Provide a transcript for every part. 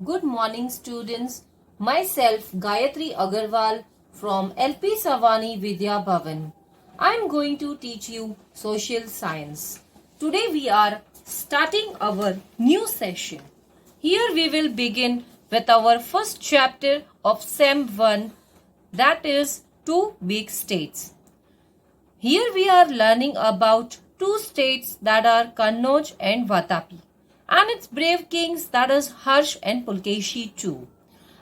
Good morning, students. Myself, Gayatri Agarwal from LP Savani Vidya Bhavan. I am going to teach you social science. Today we are starting our new session. Here we will begin with our first chapter of SEM 1, that is two big states. Here we are learning about two states, that are Kannauj and Vatapi, and its brave kings, that is Harsh and Pulkeshi too.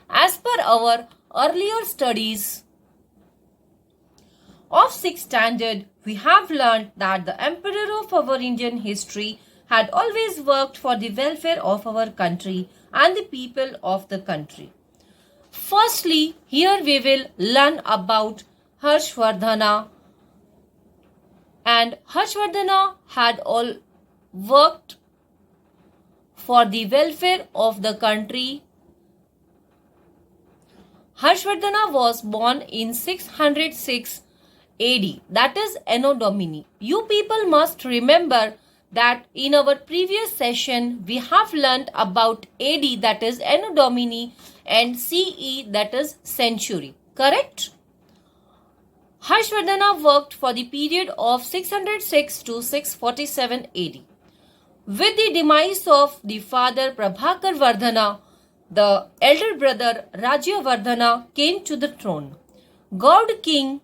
As per our earlier studies of 6th standard, we have learned that the emperor of our Indian history had always worked for the welfare of our country and the people of the country. Firstly, here we will learn about Harshvardhana, and Harshvardhana had all worked for the welfare of the country. Harshvardhana was born in 606 AD, that is Anno Domini. You people must remember that in our previous session we have learnt about AD, that is Anno Domini, and CE, that is century, correct? Harshvardhana worked for the period of 606 to 647 AD. With the demise of the father Prabhakar Vardhana, the elder brother Rajyavardhana came to the throne. God King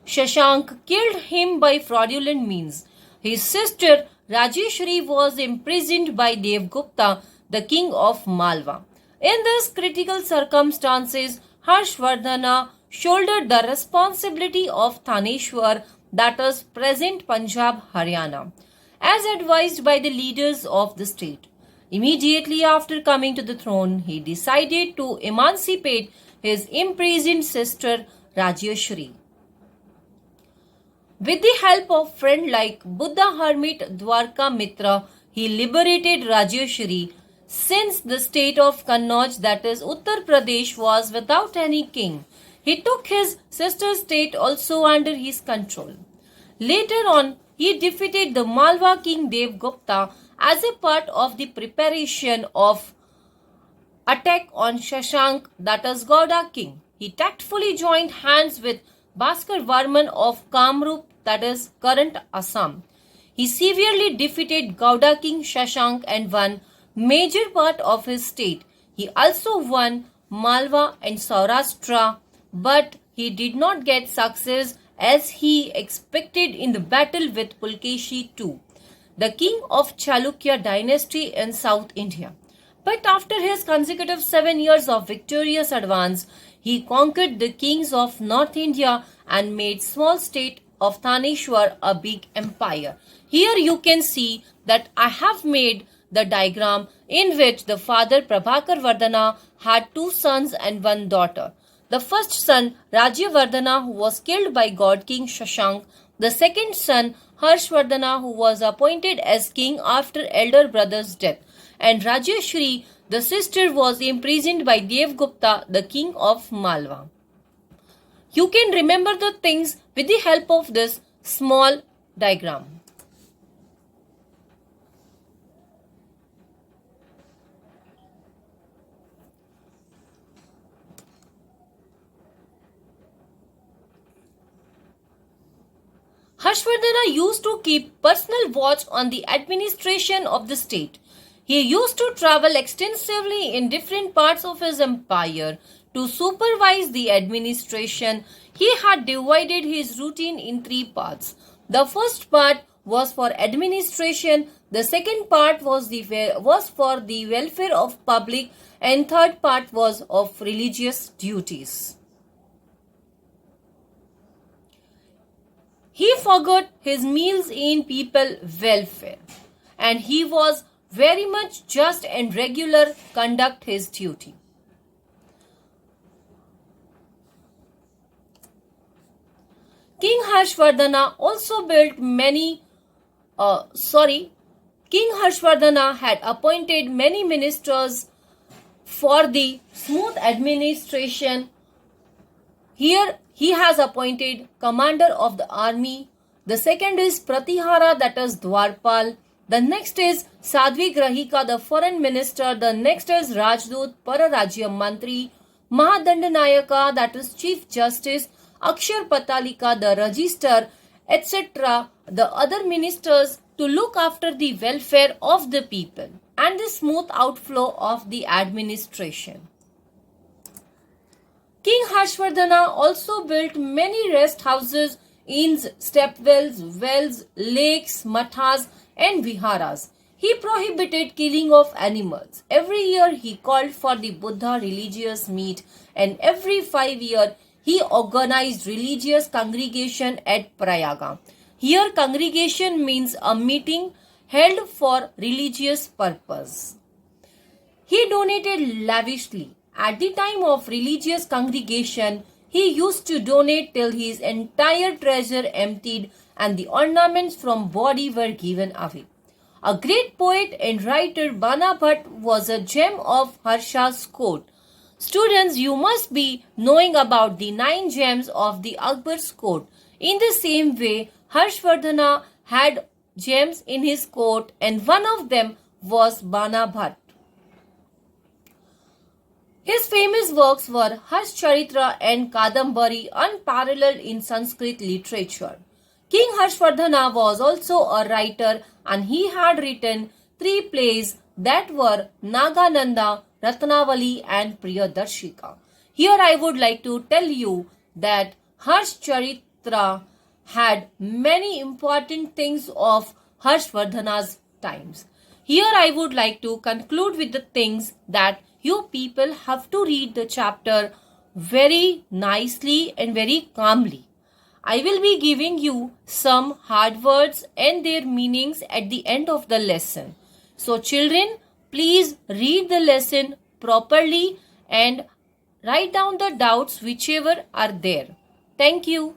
Shashank killed him by fraudulent means. His sister Rajeshri was imprisoned by Devgupta, the king of Malwa. In these critical circumstances, Harshvardhana shouldered the responsibility of Thaneshwar, that is present Punjab, Haryana, as advised by the leaders of the state. Immediately after coming to the throne, he decided to emancipate his imprisoned sister Rajeshri. With the help of friends like Buddha hermit Dwarka Mitra, he liberated Rajeshri. Since the state of Kannauj, that is Uttar Pradesh, was without any king, he took his sister's state also under his control. Later on, he defeated the Malwa king Devgupta as a part of the preparation of attack on Shashank, that is Gauda king. He tactfully joined hands with Bhaskar Varman of Kamrup, that is current Assam. He severely defeated Gauda king Shashank and won major part of his state. He also won Malwa and Saurashtra, but he did not get success as he expected in the battle with Pulkeshi II, the king of Chalukya dynasty in South India. But after his consecutive 7 years of victorious advance, he conquered the kings of North India and made small state of Thaneshwar a big empire. Here you can see that I have made the diagram in which the father Prabhakar Vardhana had two sons and one daughter. The first son, Rajyavardhana, who was killed by God King Shashank. The second son, Harshvardhana, who was appointed as king after elder brother's death. And Rajeshri, the sister, was imprisoned by Devgupta, the king of Malwa. You can remember the things with the help of this small diagram. Harshvardhana used to keep personal watch on the administration of the state. He used to travel extensively in different parts of his empire to supervise the administration. He had divided his routine in three parts. The first part was for administration, the second part was for the welfare of public, and third part was of religious duties. He forgot his meals in people welfare, and he was very much just and regular conduct his duty. King Harshvardhana also built King Harshvardhana had appointed many ministers for the smooth administration. Here he has appointed commander of the army. The second is Pratihara, that is Dwarpal. The next is Sadhvi Grahika, the foreign minister. The next is Rajdut Pararajya Mantri. Mahadandnayaka, that is Chief Justice. Akshar Patalika, the Register, etc. The other ministers to look after the welfare of the people and the smooth outflow of the administration. King Harshvardhana also built many rest houses, inns, stepwells, wells, lakes, mathas, and viharas. He prohibited killing of animals. Every year he called for the Buddha religious meet, and every 5 years he organized religious congregation at Prayaga. Here congregation means a meeting held for religious purpose. He donated lavishly. At the time of religious congregation, he used to donate till his entire treasure emptied and the ornaments from body were given away. A great poet and writer Bana Bhatt was a gem of Harsha's court. Students, you must be knowing about the 9 gems of the Akbar's court. In the same way, Harshvardhana had gems in his court and one of them was Bana Bhatt. His famous works were Harshcharitra and Kadambari, unparalleled in Sanskrit literature. King Harshvardhana was also a writer and he had written 3 plays that were Nagananda, Ratnavali and Priyadarshika. Here I would like to tell you that Harshcharitra had many important things of Harshvardhana's times. Here I would like to conclude with the things that you people have to read the chapter very nicely and very calmly. I will be giving you some hard words and their meanings at the end of the lesson. So children, please read the lesson properly and write down the doubts whichever are there. Thank you.